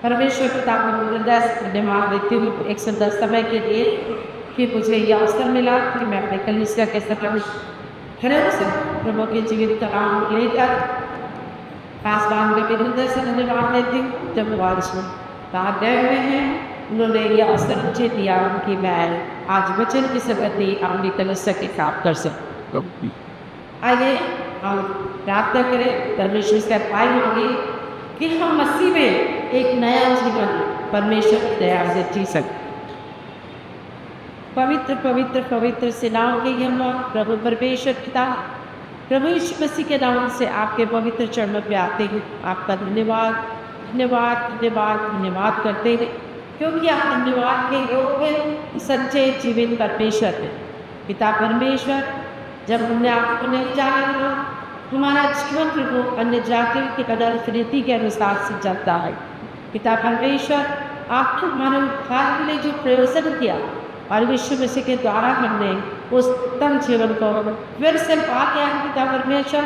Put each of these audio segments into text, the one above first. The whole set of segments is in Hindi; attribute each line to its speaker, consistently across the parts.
Speaker 1: परमेश्वर पिता को हृदय से धन्यवाद देती हूँ एक सुंदर समय के लिए कि मुझे यह अवसर मिला कि मैं अपने कलीसिया के सफल खड़े से प्रभु के जीवित कलाम लेकर पासवान में भी हृदय से धन्यवाद देती हूँ। जब बारिश में बाहर गए हुए हैं उन्होंने यह अवसर मुझे दिया कि मैं आज वचन की संगति अपनी कलीसिया के साथ कर सकूँ। आइए हम प्रार्थना करें। परमेश्वर से पाई होगी कि हम मसीह में एक नया जीवन परमेश्वर की दया से जी सकते। पवित्र पवित्र पवित्र से नाम के हम प्रभु परमेश्वर पिता प्रभु यीशु मसीह के नाम से आपके पवित्र चरणों पे आते हैं। आपका धन्यवाद धन्यवाद धन्यवाद धन्यवाद करते हैं क्योंकि आप धन्यवाद के योग्य सच्चे जीवन परमेश्वर हैं। पिता परमेश्वर, जब हमने आपको नहीं जाना था हमारा जीवन प्रभु अन्य जातियों की कदर रीति के अनुसार से चलता है। पिता परमेश्वर, आपने हमारे उद्धार के लिए जो प्रयोजन किया और विश्व मसीह के द्वारा हमने उस उत्तम जीवन को फिर से पा गया। पिता परमेश्वर,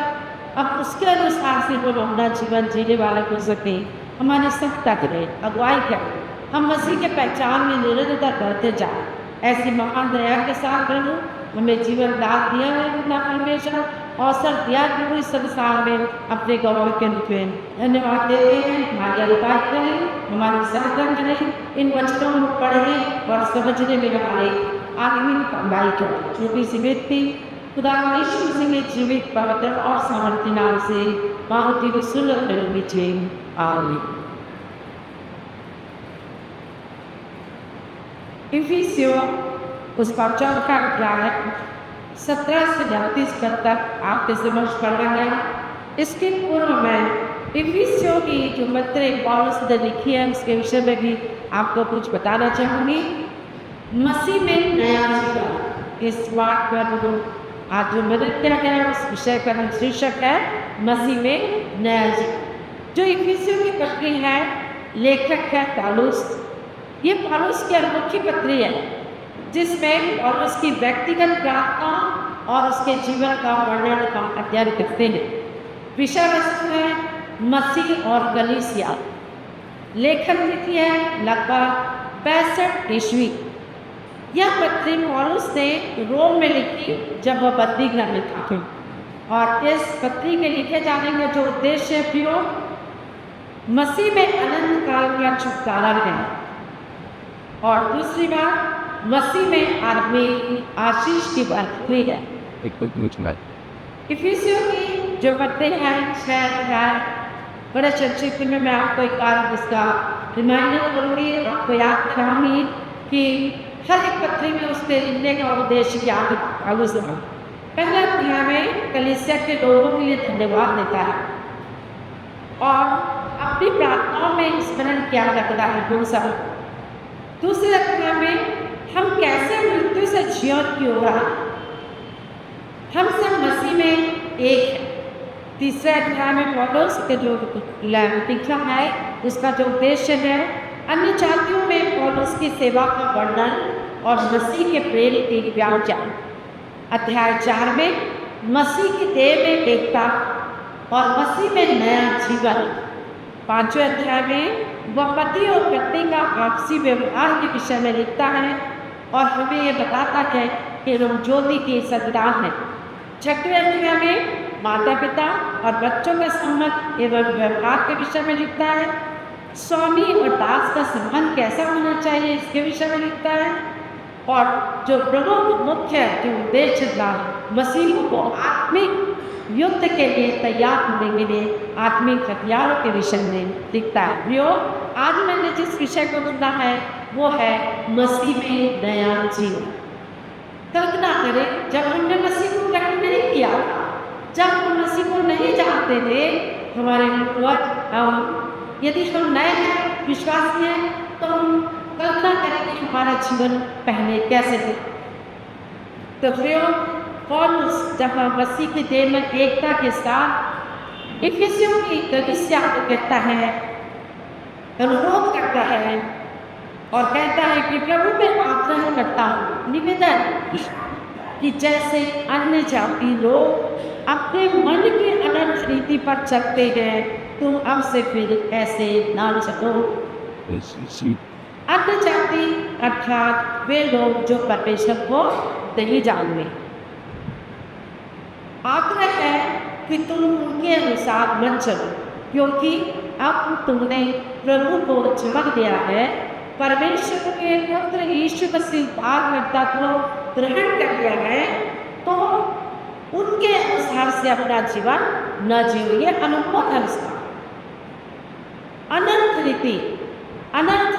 Speaker 1: अब उसके अनुसार से हम अपना जीवन जीने वाला हो सके। हमारी सख्ता करें, अगुवाई करें, हम मसीह के पहचान में निरंतर बढ़ते जाए। ऐसी महान दया के साथ प्रभु हमें जीवन दान दिया है। पिता परमेश्वर, अवसर दिया प्रभु इस संसार में अपने गौरव के रूप में धन्यवाद देते हैं। हमारी अनुपात करें, हमारी सहायता करें, इन वचनों को पढ़ने और समझने में हमारे आदमी कमाई करें। छोटी सी व्यक्ति खुदा यीशु मसीह के जीवित पवित्र और सामर्थ्य नाम से बहुत ही सुंदर पीछे आमीन। इफिसियों उसका चौथा अध्याय 17 से 32 पद तक आपके समक्ष पढ़ा गया। इसके पूर्व में इफिसियों की जो पत्र पौलुस ने लिखी है उसके विषय में भी आपको कुछ बताना चाहूँगी। मसीह में नया जीवन, इस बात पर आज जो मदद किया गया उस विषय का शीर्षक है मसीह में नया जीवन। जो इफिसियों की पत्री है, लेखक है पौलुस। ये पौलुस की अनोखी पत्री है जिसमें पौलुस की व्यक्तिगत प्रार्थना और उसके जीवन का वर्णन का अध्ययन करते हैं। विषय वस्तु है मसीह और कलीसिया। लेखन तिथि है लगभग 65 ईस्वी। यह पत्री पौलुस ने रोम में लिखी जब वह बंदी गृह में था। और इस पत्री के लिखे जाने का जो उद्देश्य है प्रियो, मसीह में अनंत काल का छुटकारा है। और दूसरी बात, मसीह में आदमी आशीष की बात हुई है। इफिसियों की जो पत्री है 6 अध्याय, बड़े संक्षिप्त में मैं आपको एक बार इसका रिमाइंडर करूँगी, आपको याद कराऊंगी कि हर एक पत्री में उसके लिखने का उद्देश्य क्या है। पौलुस पहले अध्याय में कलीसिया के लोगों के लिए धन्यवाद देता है और अपनी प्रार्थनाओं में स्मरण किया जाता है गुण सब। दूसरे अध्याय में हम कैसे मृत्यु से जीवन की ओर हम सब मसीह में एक है। तीसरे अध्याय में पौलुस के जो लिखा है उसका जो उद्देश्य है अन्य जातियों में पौलुस की सेवा का वर्णन और मसीह के प्रेम की व्याख्या। अध्याय 4 में मसीह की देह में एकता और मसीह में नया जीवन। 5वें अध्याय में वह पति और पत्नी का आपसी व्यवहार के विषय में लिखता है और हमें ये बताता है कि हम ज्योति की संतान है। 6वें अध्याय में माता पिता और बच्चों के संबंध एवं व्यवहार के विषय में लिखता है। स्वामी और दास का संबंध कैसा होना चाहिए इसके विषय में लिखता है। और जो प्रमुख मुख्य जो उद्देश्य था मसीह को आत्मिक युद्ध के लिए तैयार होने के लिए आत्मिक हथियारों के विषय में लिखता है। प्रियो, आज मैंने जिस विषय को चुना है वो है मसीह में नया जीवन। कल्पना करें जब हमने मसीह को ग्रहण नहीं किया, जब हम मसीह को नहीं जानते थे, हमारे यदि हम नए हैं, विश्वासी हैं, तो हम कल्पना करें कि हमारा जीवन पहले कैसे थे। तो प्रियो, पौलुस जब मसीह की देह में एकता के साथ इफिसियों की कलीसिया को कहता है, अनुरोध करता है और कहता है कि प्रभु में आग्रह करता हूँ, निवेदन कि जैसे अन्य जाति लोग अपने मन की अनंत रीति पर चलते हैं, तुम अब से फिर ऐसे ना चलो। अन्य जाति अर्थात वे लोग जो परमेश्वर को नहीं जानते। आग्रह है कि तुम उनके अनुसार मत चलो, क्योंकि अब तुमने प्रभु को चमक दिया है। परमेश्वर के पुत्र यीशु मसीह धार्मिकता को ग्रहण कर लिया है, तो उनके अनुसार से अपना जीवन न जियो। ये अनुभव है उसका। अनंत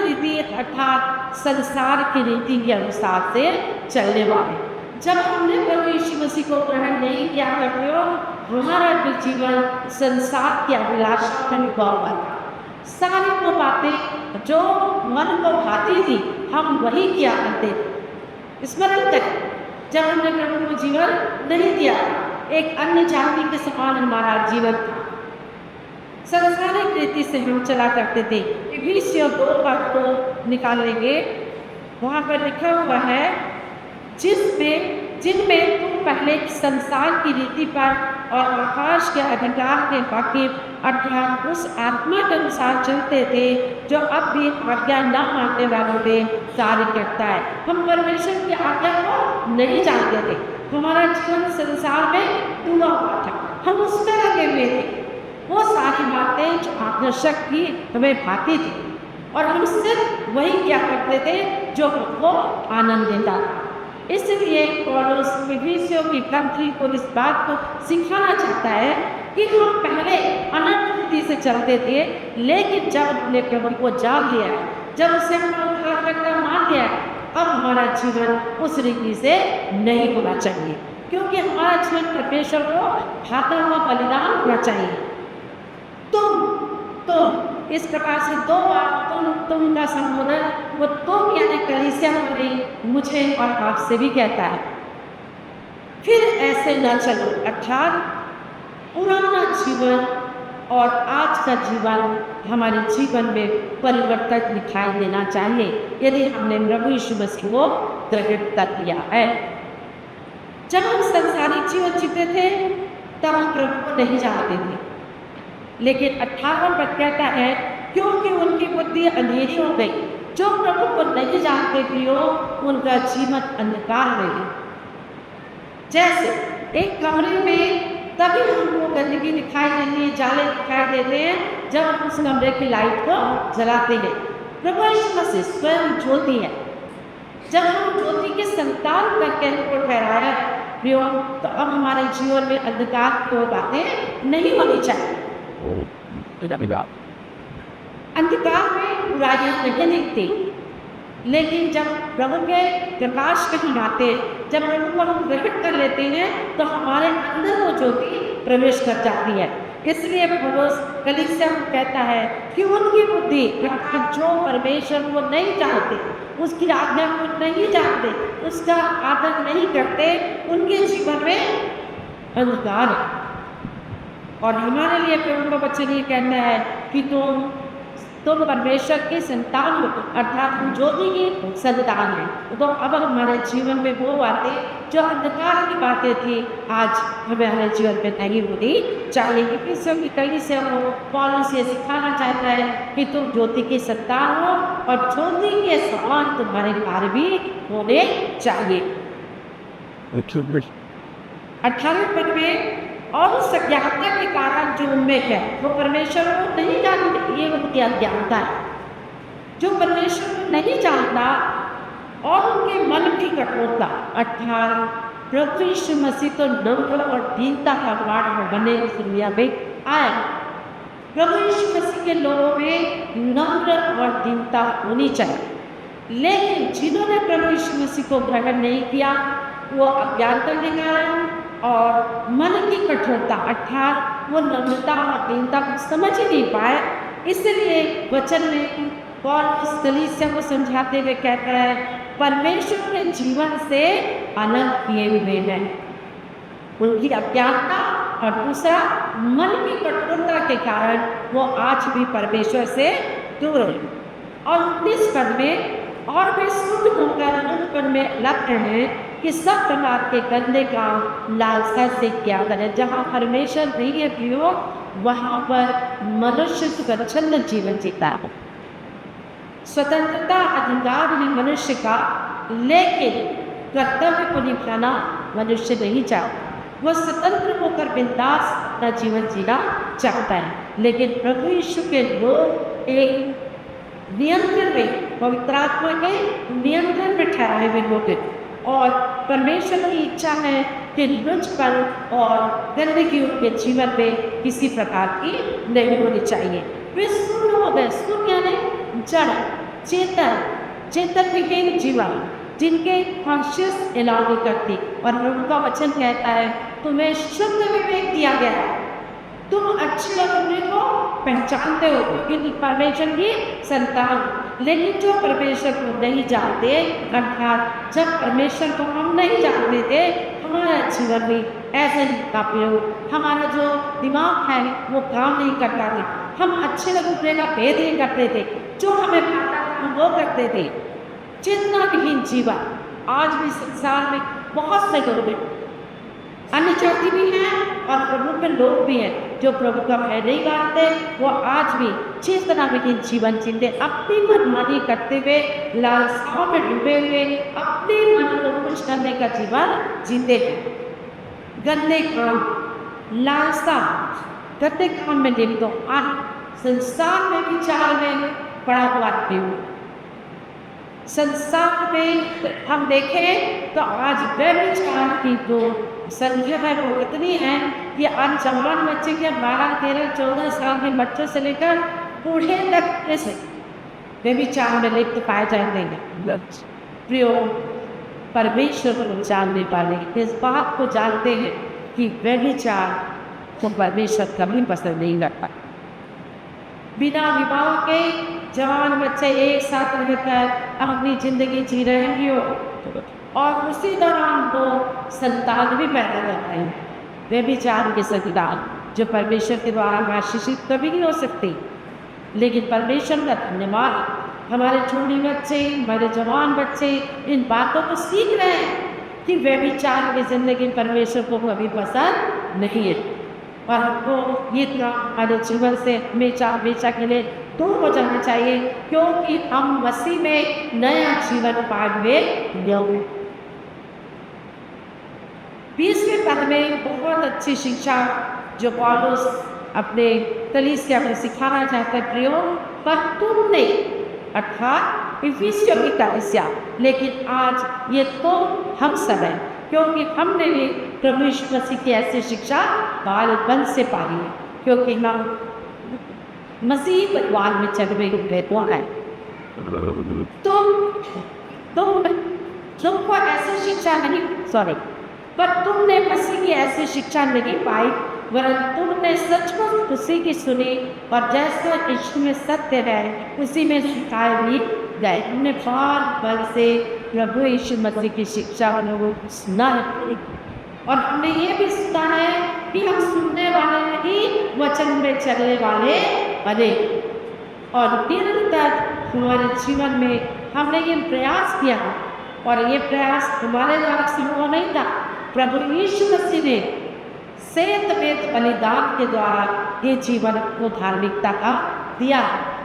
Speaker 1: रीति अर्थात संसार की रीति के अनुसार से चलने वाले। जब हमने प्रभु यीशु मसीह को ग्रहण नहीं किया करते हो, हमारा भी जीवन संसार की अभिलाषा का निभाव था। सारी वो बातें जो मन को भाती थी हम वही किया करते थे। स्मरण करें, जब हमने प्रभु को जीवन नहीं दिया, एक अन्य जाति के समान हमारा जीवन था। संसारिक रीति से हम चला करते थे। इफिसियों 2 निकालेंगे, वहाँ पर लिखा हुआ है, जिनमें तुम पहले संसार की रीति पर और आकाश के अधिकार के वाकिफ अर्थात उस आत्मा के अनुसार चलते थे जो अब भी आज्ञा न मानने वालों पे कार्य करता है। हम परमेश्वर की आज्ञा को नहीं जानते थे। हमारा जीवन संसार में डूबा हुआ था, हम उस पर लगे हुए थे। वो सारी बातें जो आकर्षक थी हमें भाती थी, और हम सिर्फ वही क्या करते थे जो हमको आनंद देता था। इसलिए पौलुस इफिसियों की कंट्री को इस बात को सिखाना चाहता है कि हम पहले अनंत रीति से चलते थे, लेकिन जब हमने प्रभु को जान लिया, जब उसे हमने मान लिया, अब हमारा जीवन उस रीति से नहीं होना चाहिए, क्योंकि हमारा जीवन परमेश्वर को भाता हुआ बलिदान होना चाहिए। तुम इस प्रकार से 2 बार तुम का संबोधन वो तुम यानी कलीसिया में मुझे और आपसे भी कहता है। फिर ऐसे न चलो, अर्थात पुराना जीवन और आज का जीवन हमारे जीवन में परिवर्तन दिखाई देना चाहिए, यदि हमने प्रभु यीशु मसीह को ग्रहण कर लिया है। जब हम संसारिक जीवन जीते थे तब हम प्रभु को नहीं जानते थे, लेकिन 18 पद कहता है, क्योंकि उनकी बुद्धि अंधेरी हो गई, जो प्रभु को नहीं जानते थे उनका जीवन अंधकार में है। जैसे एक कमरे में तभी हमको गंदगी दिखाई देती है, जाले दिखाई देते हैं जब हम उस कमरे की लाइट को जलाते हैं। प्रभु यीशु मसीह स्वयं ज्योति है। जब हम ज्योति के संतान करके हमको ठहराया तो अब हमारे जीवन में अंधकार की बातें नहीं होनी चाहिए। अंधकार में बुराइयां नहीं दिखती, लेकिन जब प्रभु के प्रकाश पे हम आते, जब प्रभु को हम ग्रहण कर लेते हैं, तो हमारे अंदर वो ज्योति प्रवेश कर जाती है। इसलिए पौलुस कलीसिया को कहता है कि उनकी बुद्धि जो परमेश्वर को नहीं जानते, उसकी आज्ञा को नहीं जानते, उसका आदर नहीं करते, उनके जीवन में अंधकार है। और हमारे लिए प्रभु का वचन ये कहना है कि तुम परमेश्वर के संतान हो, अर्थात हम ज्योति की संतान हैं। तो अब हमारे जीवन में वो बातें जो अंधकार की बातें थी आज हमारे जीवन में नहीं होनी चाहिए। इफिसियों की कलीसिया को पौलुस ये सिखाना चाहता है कि तुम ज्योति के संतान हो और ज्योति के समान तुम्हारे कार्य भी होने चाहिए। 18 पद में, और उस अज्ञानता के कारण जो उनमें है वो परमेश्वर को नहीं जानते, ये उनकी अज्ञानता है। जो परमेश्वर को नहीं जानता और उनके मन की कठोरता, अर्थात प्रभु यीशु मसीह तो नम्र और दीनता का वाण बने इस दुनिया में आया। प्रभु यीशु मसीह के लोगों में नम्र और दीनता होनी चाहिए, लेकिन जिन्होंने प्रभु यीशु मसीह को ग्रहण नहीं किया वो अज्ञानता के कारण और मन की कठोरता, अर्थात वो नम्रता और दीनता को समझ ही नहीं पाए। इसलिए वचन में पौलुस कलीसिया को समझाते हुए कहता है, परमेश्वर के जीवन से अलग किए हुए हैं। उनकी अज्ञानता और दूसरा मन की कठोरता के कारण वो आज भी परमेश्वर से दूर है। और 19 पद में, और वे शुद्ध होकर उनपन में लग रहे कि सब प्रकार के गंदे काम लालसा से क्या करें। जहाँ परमेश्वर नहीं है वहाँ पर मनुष्य स्वच्छंद जीवन जीता है। स्वतंत्रता अधिकार है मनुष्य का, लेकिन कर्तव्य को निभाना मनुष्य नहीं चाहता। वह स्वतंत्र होकर बिंदास अपना जीवन जीना चाहता है, लेकिन प्रभु यीशु के लोग एक नियंत्रण में, पवित्र आत्मा के नियंत्रण में ठहराए हुए लोग हैं। और परमेश्वर की इच्छा है कि लुचपन और गंदगी उनके जीवन में किसी प्रकार की नहीं होनी चाहिए। वे शून्य हो गए। शून्य यानी जड़, चेतन, चेतन विहीन जीवन, जिनके कॉन्शियस एलाउ नहीं करती। और उनका वचन कहता है, तुम्हें शुद्ध विवेक दिया गया है, तुम अच्छे और बुरे को पहचानते हो क्योंकि परमेश्वर की संतान। लेकिन जो परमेश्वर को नहीं जानते, अर्थात जब परमेश्वर को हम नहीं जानते थे, हमारा जीवन भी ऐसे ही काफी हो, हमारा जो दिमाग है वो काम नहीं करता था। हम अच्छे और बुरे का भेद नहीं करते थे, जो हमें पता था हम वो करते थे। चेतना विहीन जीवन आज भी संसार में बहुत से लोग हैं, अन्य जाति भी हैं और प्रभु के लोग भी हैं जो प्रभु का भय नहीं करते। वो आज भी चेतना विहीन जीवन जीते, अपनी मनमानी करते हुए, लालसाओं में डूबे हुए, अपने मन को खुश करने का जीवन जीते हैं। गंदे काम, लालसा, गंदे काम में लिप्त हो, आज संसार में विचार में पड़ा हुआ हूँ। संसार में हम देखें तो आज व्यभिचार की जो संख्या है वो इतनी है कि आज जवान बच्चे के 12, 13, 14 साल के बच्चों से लेकर बूढ़े तक से व्यभिचार में लिप्त पाए जाएंगे। प्रियो, परमेश्वर को जानने वाले इस बात को जानते हैं कि व्यभिचार को परमेश्वर कभी पसंद नहीं करता। बिना विवाह के जवान बच्चे एक साथ रहकर अपनी जिंदगी जी रहे हैं और उसी दौरान वो संतान भी पैदा कर रहे हैं। व्यभिचार के संतान जो परमेश्वर के द्वारा आशीषित कभी नहीं हो सकती। लेकिन परमेश्वर का धन्यवाद, हमारे छोटे बच्चे, हमारे जवान बच्चे इन बातों को सीख रहे हैं कि व्यभिचार की जिंदगी परमेश्वर को कभी पसंद नहीं है और हमको ये हमारे जीवन से हमेशा के लिए दूर हो जाना चाहिए, क्योंकि हम मसीह में नया जीवन पाए हुए। 20वें पद में बहुत अच्छी शिक्षा जो पौलुस अपने कलीसिया में सिखाना चाहता है। प्रियो, पर तुमने, अर्थात इफिसियों की कलीसिया, लेकिन आज ये तो हम सब हैं, क्योंकि हमने भी प्रभु यीशु मसीह की ऐसी शिक्षा बालपन से पाई है, क्योंकि हम मसीह परिवार में चल रहे हैं। तुमको ऐसी शिक्षा नहीं, पर तुमने मसीह की ऐसी शिक्षा नहीं पाई, वरन तुमने सचमुच उसी की सुनी और जैसा यीशु में सत्य है उसी में सिखाए भी गए। हमने बार से प्रभु यीशु मसीह की शिक्षा को सुना है और हमने ये भी सुना है कि हम सुनने वाले नहीं, वचन में चलने वाले बने। और निरंतर हमारे जीवन में हमने ये प्रयास किया और ये प्रयास हमारे द्वारा संभव नहीं था। प्रभु यीशु मसीह ने सेतवेद बलिदान के द्वारा ये जीवन को धार्मिकता का दिया।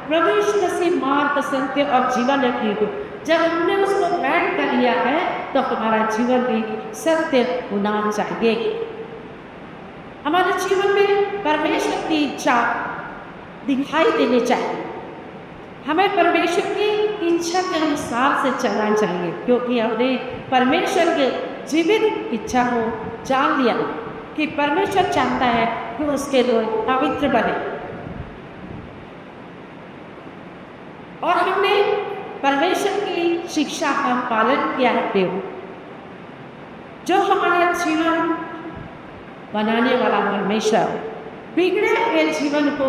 Speaker 1: प्रभु यीशु मसीह मार्ग, सत्य और जीवन रखी हो। जब हमने उसको ग्रहण कर लिया है तो हमारा जीवन भी सत्य होना चाहिए। हमारे जीवन में परमेश्वर की इच्छा दिखाई देनी चाहिए। हमें परमेश्वर की इच्छा के अनुसार से चलना चाहिए, क्योंकि हमने परमेश्वर के जीवित इच्छा को जान लिया कि परमेश्वर चाहता है कि उसके लोग पवित्र बने। और हमने परमेश्वर की शिक्षा का पालन किया है, जो हमारा जीवन बनाने वाला परमेश्वर, बिगड़े हुए जीवन को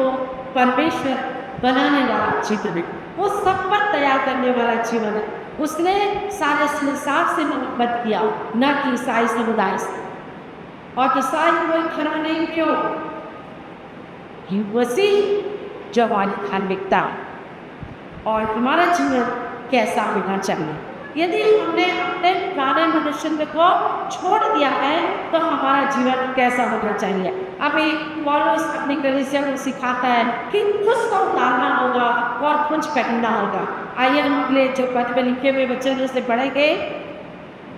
Speaker 1: परमेश्वर बनाने वाला जीवन, वो सब पर तैयार करने वाला जीवन है। उसने सारे संसार से मोहब्बत किया, न कि ईसाई समुदाय से। और ईसाई कोई खरा नहीं, क्यों? वसी जवानी धार्मिकता। और हमारा जीवन कैसा होना चाहिए? यदि हमने अपने पुराने मनुष्य को छोड़ दिया है तो हमारा जीवन कैसा होना चाहिए। अभी पौलुस अपनी कलीसिया को सिखाता है कि कुछ को उतारना होगा और कुछ पहनना होगा। आइए हम अगले जो पद में लिखे हुए वचन से पढ़ेंगे।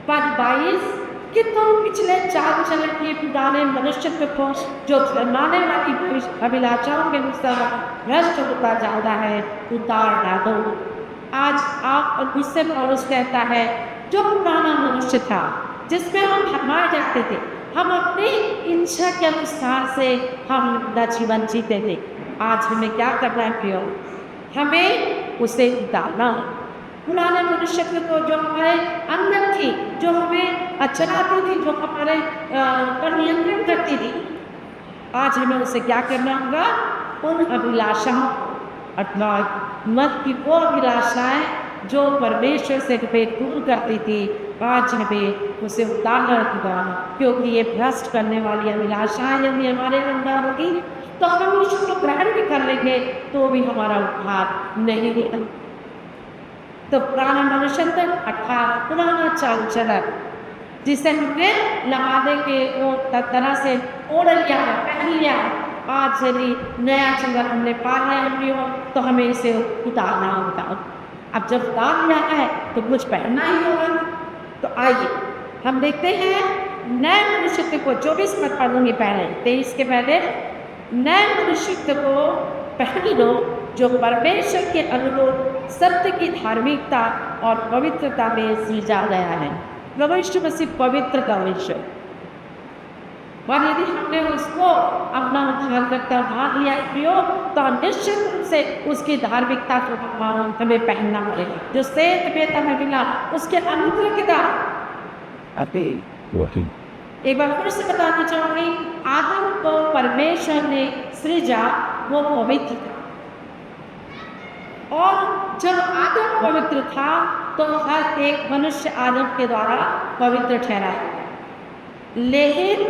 Speaker 1: पद 22 कि तुम पिछले चाल चलन के पुराने मनुष्य को जो जमाने वाली अभिलाषाओं के अनुसार भ्रष्ट होता जाता है उतार डालो। आज आप और मुझसे पौलुस कहता है जो पुराना मनुष्य था जिसमें हम मार जाते थे, हम अपनी इच्छा के अनुसार से हम अपना जीवन जीते थे, आज हमें क्या करना है प्रियो? हमें उसे उतारना। पुराने मनुष्य को जो हमारे अंदर थी, जो हमें चलाती थी, जो हमारे पर नियंत्रण करती थी, आज हमें उसे क्या करना होगा? उन अभिलाषाओं अर्थात मत की वो अभिलाषाएं जो परमेश्वर से हमें दूर करती थी, आज हमें उसे उतारना होगा। क्योंकि ये भ्रष्ट करने वाली अभिलाषाएं यदि हमारे अंदर होगी तो हम उसको ग्रहण भी कर लेंगे तो भी हमारा उद्धार नहीं होगा। तो पुराना मनुष्य अर्थात पुराना चाल चलन जिसे हमने लमादे के तरह से ओढ़ लिया है, पहन लिया है, आज यदि नया जीवन हमने पा लिया है तो हमें इसे उतारना होगा। अब जब उतार लिया है तो कुछ पहनना ही होगा। तो आइए हम देखते हैं नए मनुष्य को 24 मत पढ़ूंगी पहले 23 के पहले। नए मनुष्य को पहन लो जो परमेश्वर के अनुरूप सत्य की धार्मिकता और पवित्रता में सृजा गया है। प्रभु मसीह पवित्र का विषय, और यदि हमने उसको अपना उद्धारकर्ता मान लिया प्रियो तो निश्चित रूप से उसकी धार्मिकता को हमें पहनना पड़ेगा। जो सेठ बेटा में मिला उसके अनुग्रह एक बार फिर से बताना चाहूंगी, आदम को परमेश्वर ने सृजा वो पवित्र था, और जब आदम पवित्र था तो हर एक मनुष्य आदम के द्वारा पवित्र ठहराया। लेकिन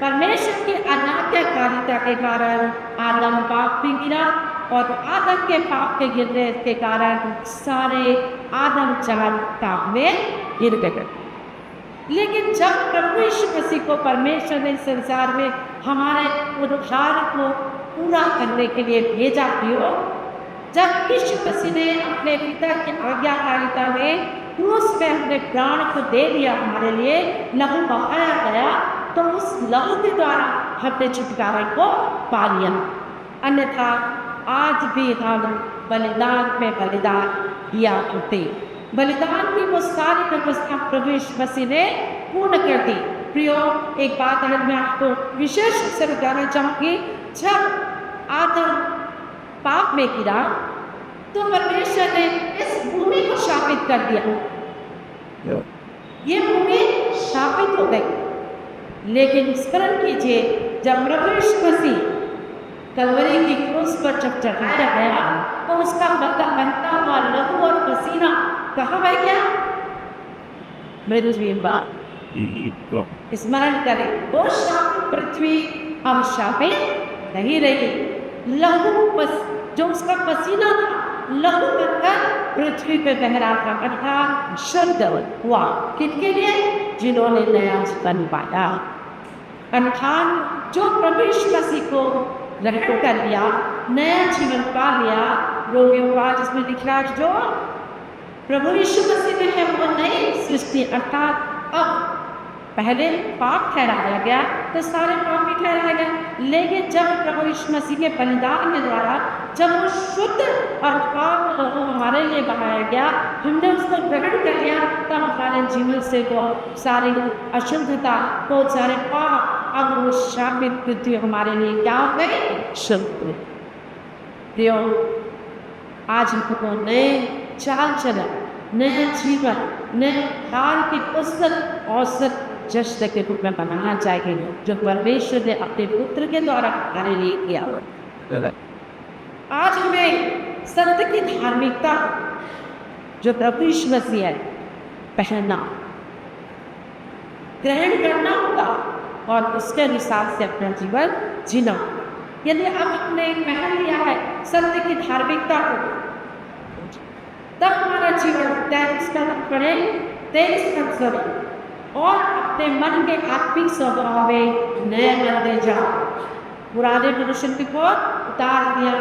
Speaker 1: परमेश्वर की अनाज्ञाकारिता के कारण आदम पाप में गिरा, और आदम के पाप के गिरने के कारण सारे आदम जात पाप में गिर गए। लेकिन जब प्रभु यीशु मसीह को परमेश्वर ने संसार में हमारे उद्धार को पूरा करने के लिए भेजा प्रियो, जब यीशु मसीह ने अपने पिता की आज्ञाकारिता में क्रूस में अपने प्राण को दे दिया, हमारे लिए लहू बहाया गया, तो उस लहू के द्वारा हमने छुटकारा को पा लिया। अन्यथा आज भी हम बलिदान में बलिदान दिया करते। बलिदान की वो सारी व्यवस्था प्रभु यीशु मसीह ने पूर्ण कर दी। प्रियो, एक बात अगर मैं आपको विशेष रूप से बताना चाहूँगी, जब आदम पाप में गिरा तो परमेश्वर ने इस भूमि को शापित कर दिया। ये भूमि शापित हो गई। लेकिन स्मरण कीजिए, जब प्रभु यीशु मसीह कलवरी की क्रूस पर जब चढ़ाया गया तो उसका बहता हुआ लहू और पसीना कहाँ बह गया? मेरे स्मरण करें, वो शापित पृथ्वी अब शापित नहीं रही। लहू जो उसका पसीना था, लहू बनकर पृथ्वी पे बह रहा था, अर्थात शुद्ध हुआ। किसके लिए? जिन्होंने नया जीवन पाया, अर्थात जो प्रभु यीशु मसीह को ग्रहण कर लिया, नया जीवन पा लिया। रोमियो का जिसमें लिख रहा है जो प्रभु यीशु मसीह में है वो नई सृष्टि, अर्थात अब पहले पाप ठहराया गया तो सारे पाप भी ठहराया गया। लेकिन जब प्रभु यीशु मसीह के बलिदान के द्वारा जब वो शुद्ध और पाप हमारे लिए बहाया गया, हमने उसको ग्रहण कर लिया, तब हमारे जीवन से वो सारी अशुद्धता, वो सारे पाप, अब वो शापित पृथ्वी हमारे लिए क्या हो गई? शुद्ध। प्रियो, आज हमको नए चाल चलन, नए जीवन, नए काल की पुस्तक औसत जश्न के रूप में बनाना चाहिए जो परमेश्वर ने अपने पुत्र के द्वारा हमारे लिए किया। आज हमें सत्य की धार्मिकता जो प्रभु यीशु मसीह है पहनना, ग्रहण करना होगा और उसके अनुसार से अपना जीवन जीना। यदि अब हमने पहन लिया है सत्य की धार्मिकता को, तब हमारा जीवन 23 का पढ़े 23 पद करो और अपने मन के आत्मिक स्वभाव में नए बनते जाओ। पुराने मनुष्य को उतार दिया,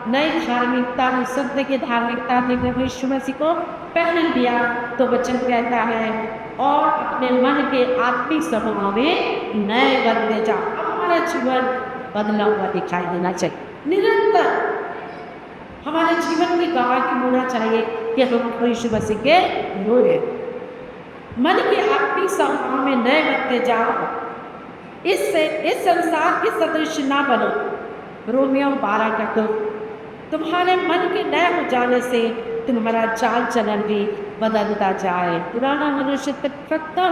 Speaker 1: नई धार्मिकता में सत्य की धार्मिकता में यीशु मसीह को पहन लिया। तो वचन कहता है और अपने मन के आत्मिक स्वभाव में नए बनते जाओ। हमारा जीवन बदला हुआ दिखाई देना चाहिए। निरंतर हमारे जीवन की गवाह की होना चाहिए कि हम यीशु मसीह के लोग हैं। मन के आत्मिक स्वभाव में नए बनते जाओ, इससे इस संसार के सदृश ना बनो। रोमियो 12 का तो तुम्हारे मन के नए हो जाने से तुम्हारा चाल चलन भी बदलता जाए। पुराना मनुष्य तक खत्म,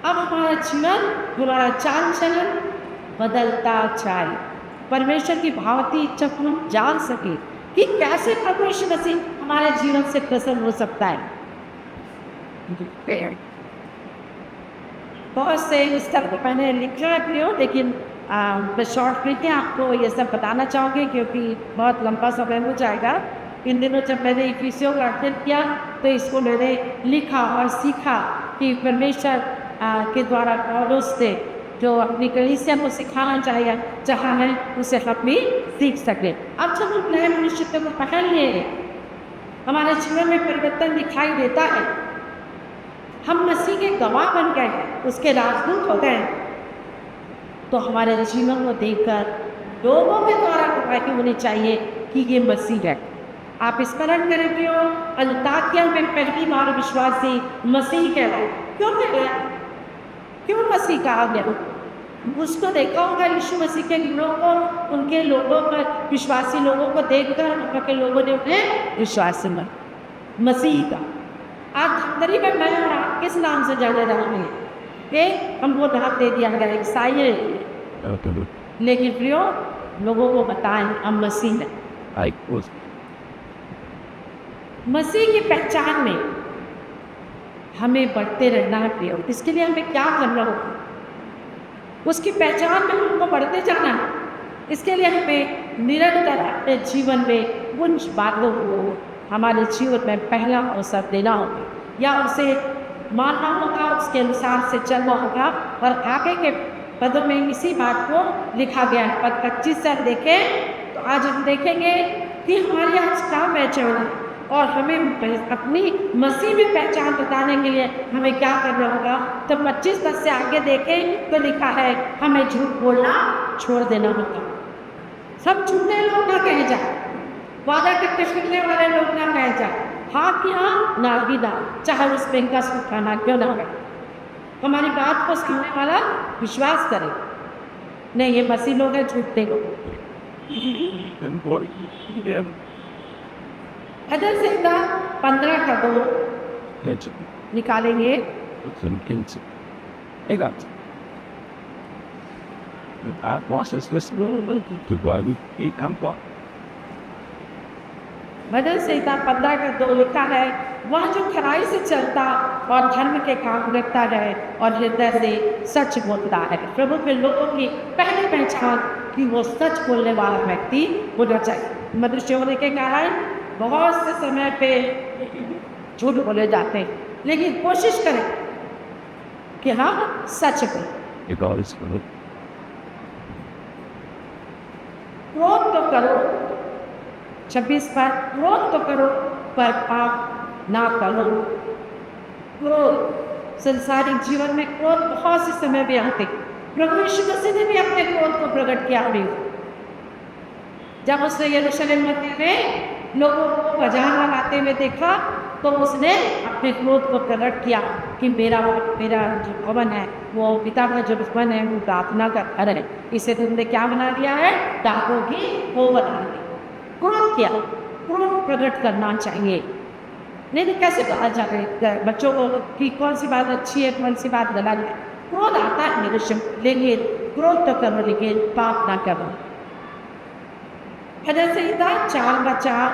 Speaker 1: अब हमारा जीवन, हमारा चाल चलन बदलता जाए। परमेश्वर की भावती इच्छा को हम जान सके कि कैसे परमेश्वर मसीह हमारे जीवन से प्रसन्न हो सकता है। बहुत से इस तरह मैंने लिखा है प्रियो, लेकिन मैं शॉर्ट में आपको ये सब बताना चाहूँगी क्योंकि बहुत लंबा समय हो जाएगा। इन दिनों जब मैंने इफिसियों का अध्ययन किया तो इसको मैंने लिखा और सीखा कि परमेश्वर के द्वारा पौलुस ने जो अपनी कलीसिया को सिखाना चाहिए जहाँ है उसे हम भी सीख सकें। अब जब हम नए मनुष्य को पहन लिए, हमारे जीवन में परिवर्तन दिखाई देता है। हम मसीह के गवाह बन गए हैं, उसके राजदूत हो गए, तो हमारे जीवन को देखकर लोगों के द्वारा गवाही होनी चाहिए कि ये मसीह है। आप स्मरण करें प्रियो, अंताकिया में पहली बार विश्वासी मसीह कहलाए। क्यों कहलाए? क्यों मसीह कहा गया? उसको देखा होगा यीशु मसीह के गुणों को, उनके लोगों पर, विश्वासी लोगों को देखकर वहाँ के लोगों ने उन्हें विश्वास में मसीह का। आज धमतरी में मैं और आप किस नाम से जाने रहे हैं? हमको नाम दे दिया गया ईसाई है, लेकिन प्रियो लोगों को बताएं हम मसीह हैं। मसीह की पहचान में हमें बढ़ते रहना है प्रियो। इसके लिए हमें क्या करना होगा? उसकी पहचान में हमको बढ़ते जाना है। इसके लिए हमें निरंतर अपने जीवन में उन बातों को हमारे जीवन में पहला अवसर देना होगा या उसे मानना होगा, उसके अनुसार से चलना होगा। और आगे के पदों में इसी बात को लिखा गया है। पद 25 से देखें तो आज हम देखेंगे कि हमारी आज क्या पहचान है और हमें अपनी मसीह में पहचान बताने के लिए हमें क्या करना होगा। तो 25 पद से आगे देखें तो लिखा है हमें झूठ बोलना छोड़ देना होगा। सब झूठे लोग ना कहे जाए, वादा करके फिरने वाले लोग ना कहे जाए, हाँ कि हाँ ना भी ना, चाहे उस बैंक का सुख खाना क्यों ना हो। हमारी बात को सुनने वाला विश्वास करे, नहीं ये मसीह लोग हैं झूठे लोग। अदर संहिता 15 का 2 निकालेंगे। भजन संहिता 15 का 2 लिखा है, वह जो खराई से चलता और धर्म के काम करता है और हृदय से सच बोलता है। प्रभु के लोगों की पहली पहचान कि वो सच बोलने वाला व्यक्ति होना चाहिए। मनुष्य होने के कारण बहुत से समय पे झूठ बोले जाते हैं, लेकिन कोशिश करें कि हम सच बोलें। क्रोध तो करो, 26 पर क्रोध तो करो पर पाप ना करो। क्रोध, संसारिक जीवन में क्रोध बहुत से समय में आते। प्रभु यीशु मसीह ने भी अपने क्रोध को प्रकट किया। जब उसने यरूशलेम में लोगों को बाजार लगाते हुए देखा तो उसने अपने क्रोध को प्रकट किया कि मेरा जो भवन है वो पिता का जो भवन है वो प्रार्थना का घर है, इसे तुमने क्या बना दिया है? डाकों की वो बना दिया। क्रोध किया, क्रोध प्रकट करना चाहिए। नहीं तो कैसे पता चले बच्चों को कि कौन सी बात अच्छी है कौन सी बात गलत है? क्रोध आता है मेरे से, लेकिन क्रोध तो करो लेकिन पाप ना करो। भजन संहिता 4 का 4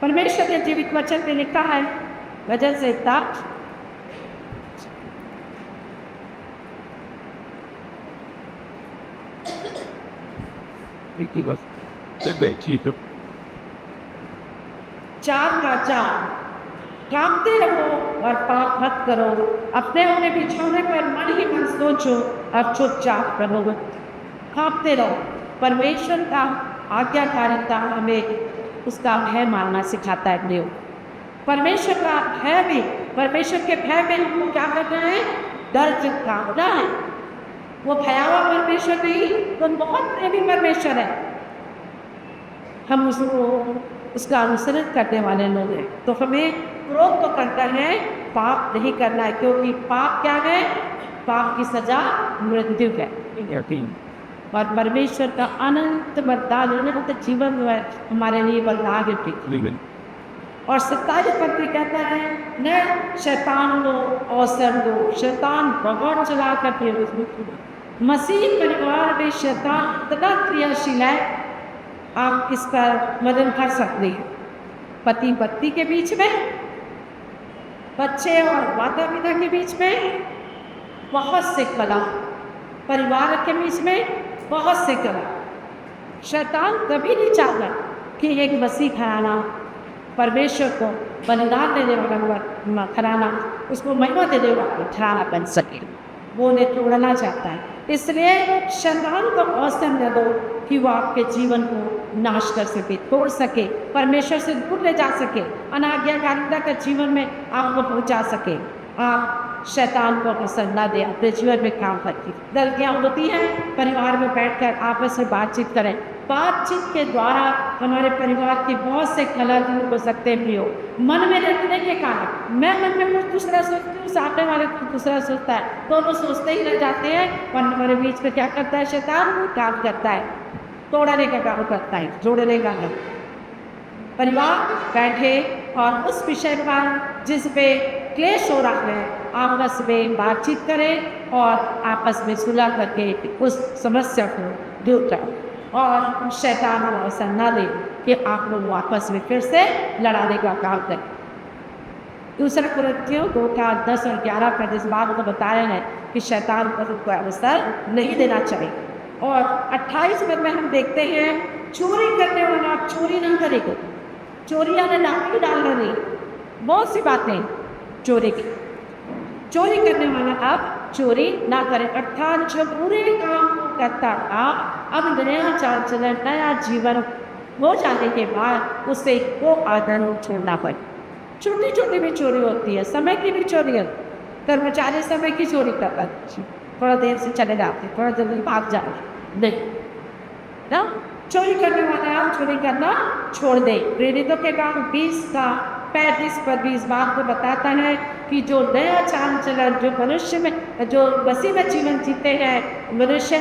Speaker 1: परमेश्वर के जीवित वचन में लिखा है। भजन संहिता 4 चार का चार, कामते रहो और पाप मत करो, अपने अपने बिछौने पर मन ही मन सोचो और चुपचाप रहो। कामते रहो। परमेश्वर का आज्ञाकारिता हमें उसका भय मानना सिखाता है प्रियो। परमेश्वर का भय भी, परमेश्वर के भय में हमको क्या करना है? डर चिंताना है। वो भयावह परमेश्वर नहीं, तो बहुत प्रेमी परमेश्वर है। हम उसका अनुसरण करने वाले लोग हैं, तो हमें क्रोध तो करता है, पाप नहीं करना है, क्योंकि पाप क्या है? पाप की सजा मृत्यु है। और परमेश्वर का अनंत वरदान, अनंत जीवन हमारे लिए वरदान है। और 27 पद में कहता है, न शैतान को अवसर दो। शैतान बहुत चला करते हैं। मसीह परिवार में शैतान इतना क्रियाशील है, आप इस पर मदद कर सकते हैं। पति पत्नी के बीच में, बच्चे और माता पिता के बीच में बहुत से कला, परिवार के बीच में बहुत से कला। शैतान कभी नहीं चाहता कि एक मसीह घराना, परमेश्वर को बलिदान देने वाला घराना, उसको महिमा देने वाला घराना बन सके। वो उन्हें तोड़ना चाहता है। इसलिए शैतान को अवसर न दो कि वो आपके जीवन को नाश कर सके, तोड़ सके, परमेश्वर से दूर ले जा सके, अनाज्ञाकारिता के जीवन में आपको पहुंचा सके। आप शैतान को अवसर न दे, अपने जीवन में काम करती। गलतियाँ होती हैं, परिवार में बैठकर आपस में बातचीत करें। बातचीत के द्वारा हमारे परिवार की बहुत से खला दूर हो सकते हैं प्रियो। मन में रखने के कारण मैं मन में कुछ दूसरा सोचती हूँ, सामने वाले कुछ दूसरा सोचता है, दोनों सोचते ही रह जाते हैं। और हमारे बीच में क्या करता है शैतान? वो काम करता है, तोड़ने का काम करता है, जोड़ने का नहीं। परिवार बैठे और उस विषय पर जिस पे क्लेश हो रहा है, आपस में बातचीत करें और आपस में सुलह करके उस समस्या को दूर करें। और शैतान को अवसर न दे कि आप लोग आपस में फिर से लड़ाने का काम करें। दूसरा कुरिन्थियों 2:10 और 11 पर इस बात को बताया है कि शैतान को कोई अवसर नहीं देना चाहिए। और 28 में हम देखते हैं, चोरी करने वाला चोरी नहीं करेगा। चोरी यानी नाक डालना नहीं, बहुत सी बातें चोरी की। चोरी करने वाला आप चोरी ना करें। अर्थात जो बुरे काम करता था, अब नया चाल चलन, नया जीवन हो जाने के बाद उसे को आदर छोड़ना पड़े। छोटी छोटी भी चोरी होती है, समय की भी चोरी है। कर्मचारी समय की चोरी करता है, थोड़ा देर से चले जाते, थोड़ा जल्दी भाग जाते, नहीं ना। चोरी करने वाला आप चोरी करना छोड़ दे। प्रेरितों के काम 20:35 पर इस बात को बताता है कि जो नया चाल चलन, जो मनुष्य में, जो मसीह में जीवन जीते हैं मनुष्य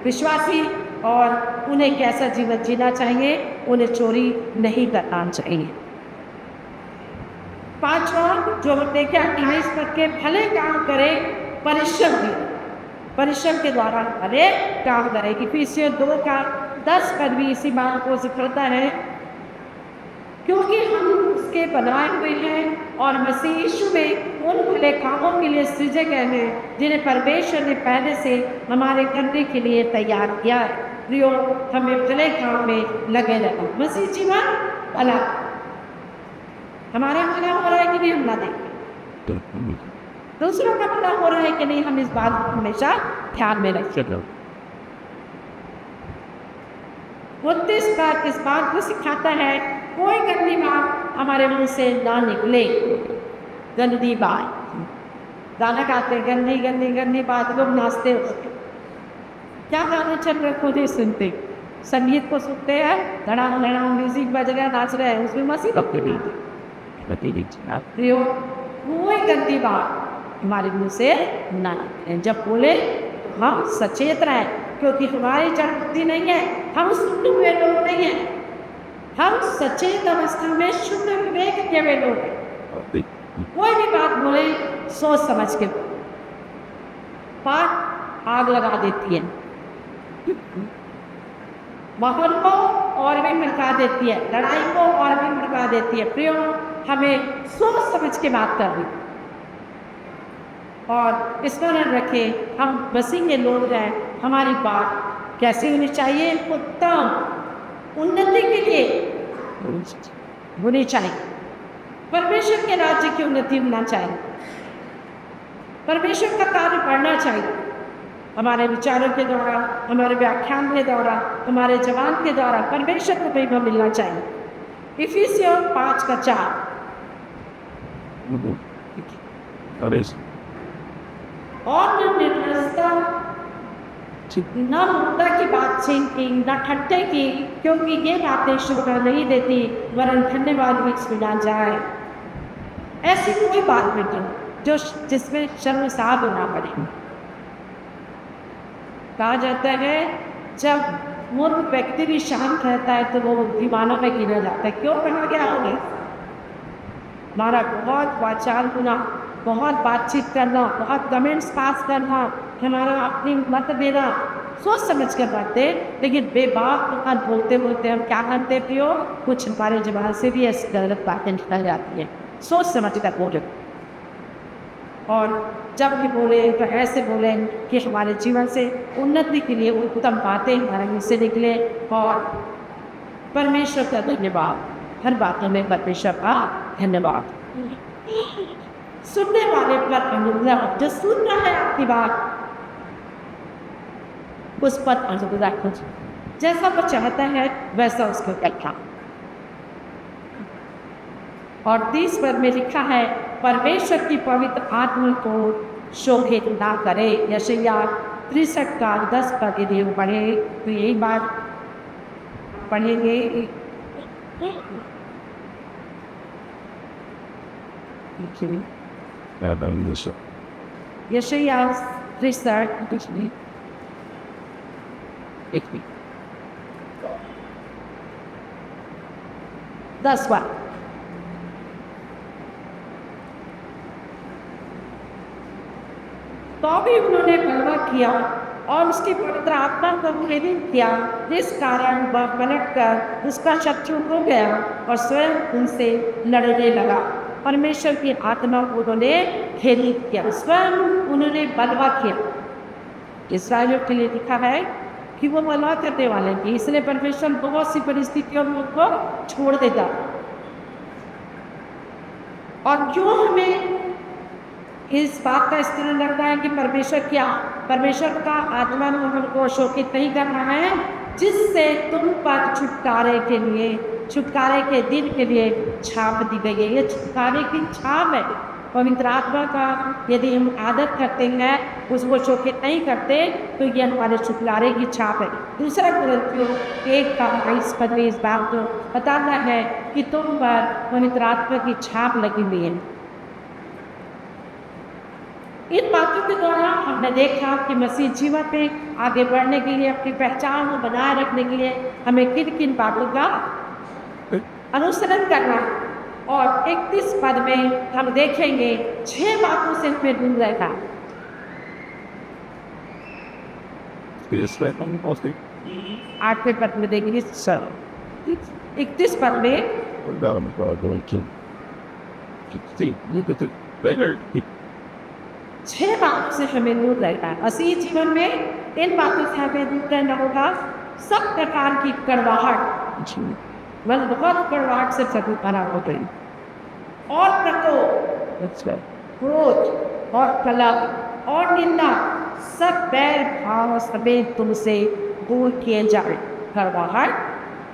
Speaker 1: विश्वासी, और उन्हें कैसा जीवन जीना चाहिए? उन्हें चोरी नहीं करना चाहिए। 5वां जो हम देखें 28 पद के, भले काम करें, परिश्रम भी, परिश्रम के द्वारा भले काम करें। इफिसियों 2:10 पर भी इसी बात को सिखाता है, क्योंकि हम उसके बनाए हुए हैं और मसीह यीशु में उन भले कामों के लिए सृजे गए हैं जिन्हें परमेश्वर ने पहले से हमारे करने के लिए तैयार किया है। प्रियो, हमें भले काम में लगे रहना। मसीह जीवन भला, हमारा भला हो रहा है कि नहीं हम ना देखें, दूसरों का भला हो रहा है कि नहीं, हम इस बात को हमेशा ध्यान में रखें। 29 बार इस बात को सिखाता है, कोई गंदी बात हमारे मुंह से ना निकले। गंदी बात, गाना गाते गंदी गंदी गंदी बात, लोग नाचते होते, क्या गाने चल रहे खुद ही सुनते, संगीत को सुनते हैं, धड़ाम धड़ाम म्यूजिक बज रहा, नाच रहे हैं, उसमें मसीह लगते नहीं। कोई गंदी बात हमारे मुंह से ना निकले। जब बोले तो हम सचेत रहे, क्योंकि हमारी जड़ बुद्धि नहीं है, हम सुनने हुए लोग नहीं हैं, हम सचेत अवस्था में शुद्ध विवेक के हुए लोग हैं। कोई भी बात बोले सोच समझ के, बात आग लगा देती है, माहौल को और भी भड़का देती है, लड़ाई को और भी भड़का देती है। प्रियो, हमें सोच समझ के बात करनी, और स्मरण रखें हम मसीह के लोग हैं, हमारी बात कैसी होनी चाहिए? उत्तम, उन्नति के लिए होनी चाहिए। परमेश्वर के राज्य की उन्नति होना चाहिए, परमेश्वर का कार्य बढ़ना चाहिए। हमारे विचारों के द्वारा, हमारे व्याख्यान के द्वारा, हमारे जवान के द्वारा परमेश्वर को महिमा मिलना चाहिए। इफिसियों 5:4। और न निर्लजता, न मुद्दा की बातचीत की, न ठट्टे की, क्योंकि ये बातें शोभा नहीं देती, वरन धन्यवाद भी सुना जाए। ऐसी कोई बात नहीं जो जिसमें शर्मसार होना पड़े। कहा जाता है जब मूर्ख व्यक्ति भी शांत रहता है तो वो दीवानों में गिना जाता है। क्यों कहा गया होगा? हमारा बहुत वाचाल होना, बहुत बातचीत करना, बहुत कमेंट्स पास करना, हमारा अपनी मत देना, सोच समझ कर बातें, लेकिन बेबाक बात बोलते बोलते हम क्या करते पियो, कुछ हमारे जवान से भी ऐसी गलत बातें निकल जाती हैं। सोच समझ कर बोले, और जब भी बोले तो ऐसे बोले कि हमारे जीवन से उन्नति के लिए उत्तम बातें हमारे मुँह से निकले। और परमेश्वर का धन्यवाद, हर बातों में परमेश्वर का धन्यवाद। सुनने वाले पर अनुग्रह, जो सुन रहा है आपकी बात उस पर अनुग्रह कुछ जैसा वो चाहता है वैसा उसको करना। और 30 पद में लिखा है परमेश्वर की पवित्र आत्मा को शोभित ना करे। यशायाह 63:10 पद यदि हम पढ़े तो यही बात पढ़ेंगे। यशायाह 63 10 पद। तो भी उन्होंने बलवा किया और उसकी पवित्र आत्मा को प्रेरित किया, जिस कारण वह पलट कर उसका शत्रु हो गया और स्वयं उनसे लड़ने लगा। परमेश्वर की आत्मा को उन्होंने प्रेरित किया, स्वयं उन्होंने बलवा किया। इस्राएलियों के लिए लिखा है कि वो बलवा करने वाले थे, इसलिए परमेश्वर बहुत सी परिस्थितियों में उनको छोड़ देता। और क्यों हमें इस बात का स्मरण रखना है कि परमेश्वर का आत्मा में हमको शोकित नहीं करना है, जिससे तुम पर छुटकारे के दिन के लिए छाप दी गई है। ये छुटकारे की छाप है। पवित्र आत्मा का यदि हम आदर करते हैं, उसको शोकित नहीं करते, तो ये हमारे छुटकारे की छाप है। दूसरा कुरिन्थियों 1:22 इस बात को बताना है कि तुम पर पवित्र आत्मा की छाप लगी हुई है। इन बातों के द्वारा हमने देखा कि मसीह जीवन में आगे बढ़ने के लिए, अपनी पहचान को बनाए रखने के लिए हमें किन किन बातों का अनुसरण करना है। और 31 पद में हम देखेंगे 6 बातों से हमें दूर रहना। 8वें पद में देखेंगे 31 पद में 6 बातों से हमें दूर रहना है। मसीह जीवन में इन बातों से हमें दूर रहना होगा। सब प्रकार की कड़वाहट, बहुत कड़वाहट से सभी भरा हो गई, और प्रकोप, क्रोध और कलह और निंदा, सब बैर भाव समेत तुमसे दूर किए जाए। कड़वाहट,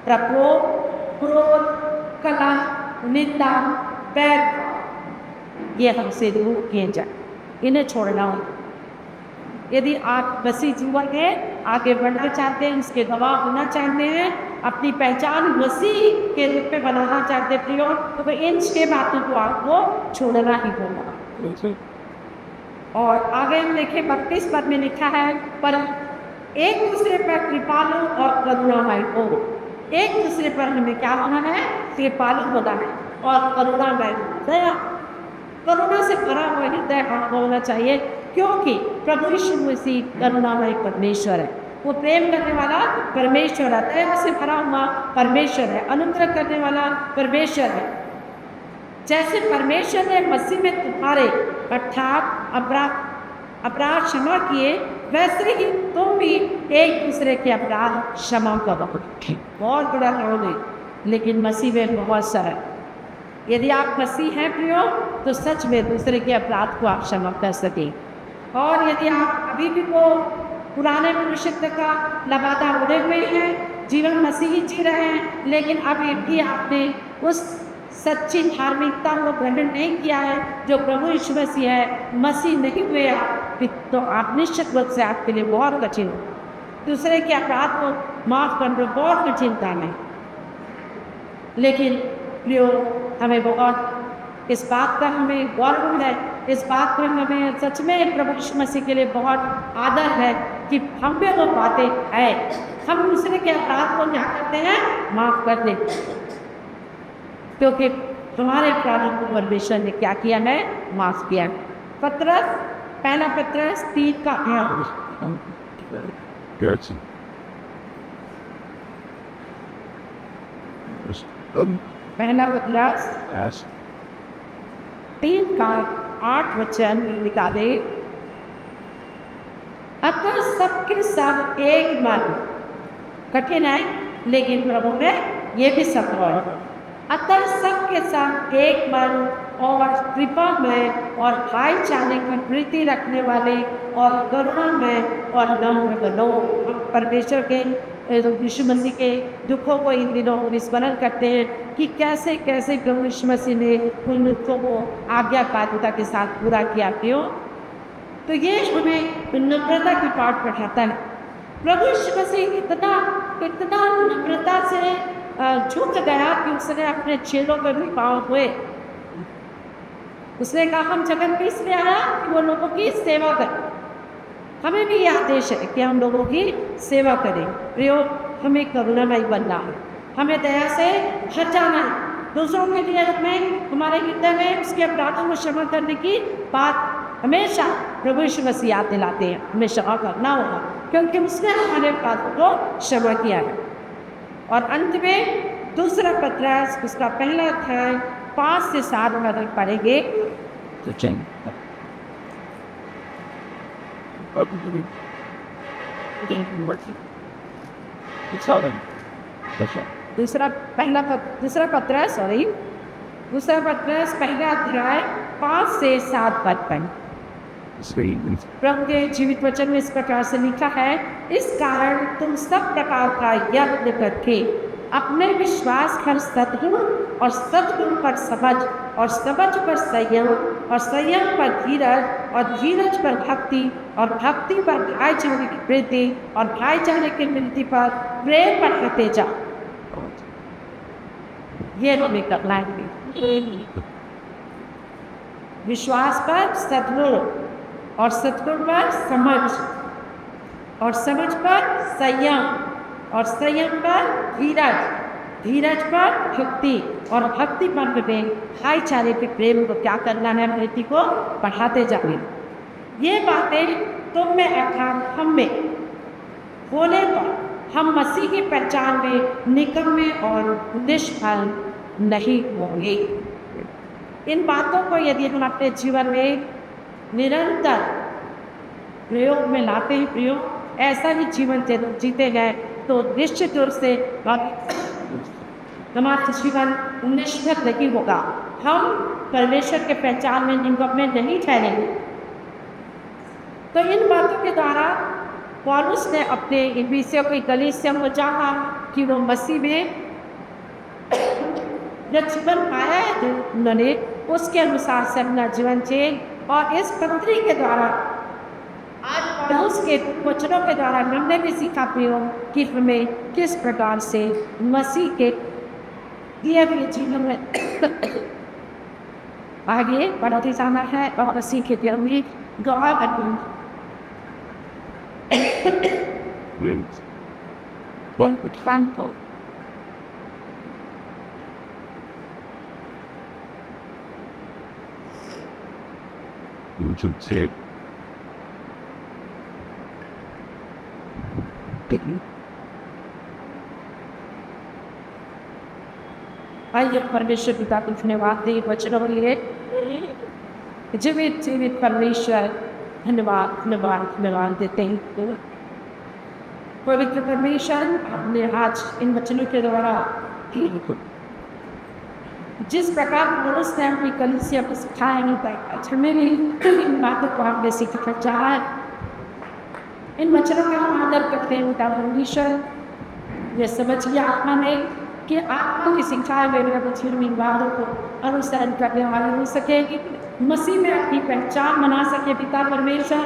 Speaker 1: प्रकोप, क्रोध, कलह, निंदा, बैर, ये हमसे दूर किए जाए, इन्हें छोड़ना हो। यदि आप मसीह जीवन में आगे बढ़ना चाहते हैं, उसके गवाह होना चाहते हैं, अपनी पहचान मसीह के रूप में बनाना चाहते प्रियो, तो इन 6 बातों को आपको छोड़ना ही होगा। और आगे हम देखें 32 पद में लिखा है पर एक दूसरे पर कृपालु और करुणामय हो। एक दूसरे पर हमें क्या होना है? कृपालु होना है और करुणामय, दया, करुणा से भरा हुआ हृदय हमको होना चाहिए, क्योंकि प्रभु यीशु मसीह करुणामय परमेश्वर है। वो प्रेम करने वाला परमेश्वर है, दया से भरा हुआ परमेश्वर है, अनुग्रह करने वाला परमेश्वर है। जैसे परमेश्वर ने मसीह में तुम्हारे अर्थात अपराध क्षमा किए, वैसे ही तुम भी एक दूसरे के अपराध क्षमा करो। बहुत बड़ा काम है, लेकिन मसीह में बहुत सरल। यदि आप मसीह हैं प्रियो, तो सच में दूसरे के अपराध को आप क्षमा कर सकें। और यदि आप अभी भी वो पुराने मनुष्यत्व का लगातार उड़े हुए हैं, जीवन मसीह ही जी रहे हैं, लेकिन अभी भी आपने उस सच्ची धार्मिकता को ग्रहण नहीं किया है जो प्रभु यीशु मसीह है, मसीह नहीं हुए आप, तो आप निश्चित रूप से आपके लिए बहुत कठिन हो। दूसरे के अपराध को माफ करना बहुत कठिन काम है। लेकिन प्रियो, हमें बहुत इस बात का हमें गौरव है, इस बात पर हमें सच में प्रभु यीशु मसीह के लिए बहुत आदर है कि हम पे वो बातें है। हम दूसरे के अपराध को क्या करते हैं? माफ कर देते हैं, क्योंकि हमारे अपराधों को परमेश्वर ने क्या किया है? माफ किया। पत्रस, पहला पत्रस 3 का पहला पत्रस 3 का 8 वचन निकाले। अतः सबके सब एक मन, कठिन है लेकिन प्रभु में ये भी सब है। अतः सबके सब एक मन और कृपा में और भाईचारे की प्रीति रखने वाले और करुणा में और नम्र बनो। परमेश्वर के यीशु मसीह के दुखों को इन दिनों स्मरण करते हैं कि कैसे कैसे प्रभु यीशु मसीह ने उन दुखों को आज्ञाकारिता के साथ पूरा किया। क्यों? तो ये हमें नम्रता की पाठ पढ़ाता है। प्रभु यीशु मसीह इतना नम्रता से झुक गया कि उसने अपने चेलों पर भी पाँव हुए। उसने कहा हम जगत में इसलिए आया कि वो लोगों की सेवा करें। हमें भी यह आदेश है कि हम लोगों की सेवा करें। प्रियो, हमें करुणामय बनना है, हमें दया से भर जाना है। दूसरों के लिए हमें हमारे हृदय में उसके अपराधों को क्षमा करने की बात हमेशा प्रभु यीशु मसीह याद दिलाते हैं। हमें क्षमा करना होगा क्योंकि उसने हमारे अपराधों को क्षमा किया है। और अंत में दूसरा पत्रस, उसका पहला अध्याय 5 से 7 वचन पढ़ेंगे। दूसरा पत्रस पहला अध्याय 5 से 7 पद पढ़ें। प्रभु के जीवित वचन में इस प्रकार से लिखा है, इस कारण तुम सब प्रकार का यत्न करके अपने विश्वास पर सद्गुण और सद्गुण पर समझ और समझ पर संयम और संयम पर धीरज और धीरज पर भक्ति और भक्ति पर भाईचारे की प्रीति और भाईचारे की प्रीति पर प्रेम बढ़ाते जाओ। ये हमें करना है। विश्वास पर सद्गुण और सद्गुण पर समझ और समझ पर संयम और संयम पर धीरज, धीरज पर भक्ति और भक्ति पर प्रेम, भाईचारे के प्रेम को क्या करना है? प्रीति को बढ़ाते जाए। ये बातें तुम में अर्थात हम में होने पर हम मसीह की पहचान में निकम्मे और निष्फल नहीं होंगे। इन बातों को यदि हम अपने जीवन में निरंतर प्रयोग में लाते हैं, प्रयोग ऐसा ही जीवन जीते गए तो निश्चित रूप से हमारा जीवन निष्फल नहीं होगा। हम परमेश्वर के पहचान में निकम्मे नहीं ठहरेंगे। तो इन बातों के द्वारा पौलुस ने अपने इन विषयों को कलीसिया को चाहा कि वो मसीह में जो जीवन पाया है जो उन्होंने उसके अनुसार से अपना जीवन जिए। और इस पत्री के द्वारा आज पौलुस के वचनों के द्वारा हमने भी सीखा कि हमें किस प्रकार से मसीह के दिए हुए जीवन में आगे बढ़ते जाना है और मसीह के दिए हुए गवाह बनना।
Speaker 2: You should say
Speaker 1: आइए परमेश्वर पिता को धन्यवाद दे वचनों के लिए। जीवित जीवित परमेश्वर, धन्यवाद धन्यवाद धन्यवाद देते हैं। पवित्र परमेश्वर आपने आज इन वचनों के द्वारा जिस प्रकार पौलुस ने अपनी कलीसिया को सिखाया नहीं पाया, हमें भी इन बातों को आपने सीखा चाहा है। इन वचनों का हम आदर करते हैं पिता परमेश्वर। ये समझ लिया आत्मा ने कि आपको की सिखाए हुए वचन इन बातों को अनुसरण करने वाले हो सके, मसीह में अपनी पहचान बना सके पिता परमेश्वर,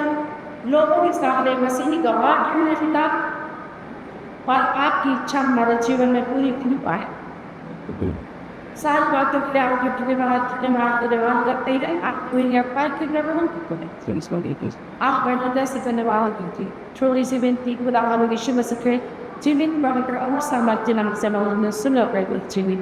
Speaker 1: लोगों के सामने मसीह की गवाह ठहरे पिता, और आपकी इच्छा हमारे जीवन में पूरी हो पाए। सारी बातों के लिए आपके धन्यवाद धन्यवाद धन्यवाद करते हैं। आपको आप बढ़ते से धन्यवाद दीजिए। थोड़ी सी विनती खुदा यीशु मसीह के जीवित पवित्र और सामर्थ्य नाम से मैं सुन रहे जीवित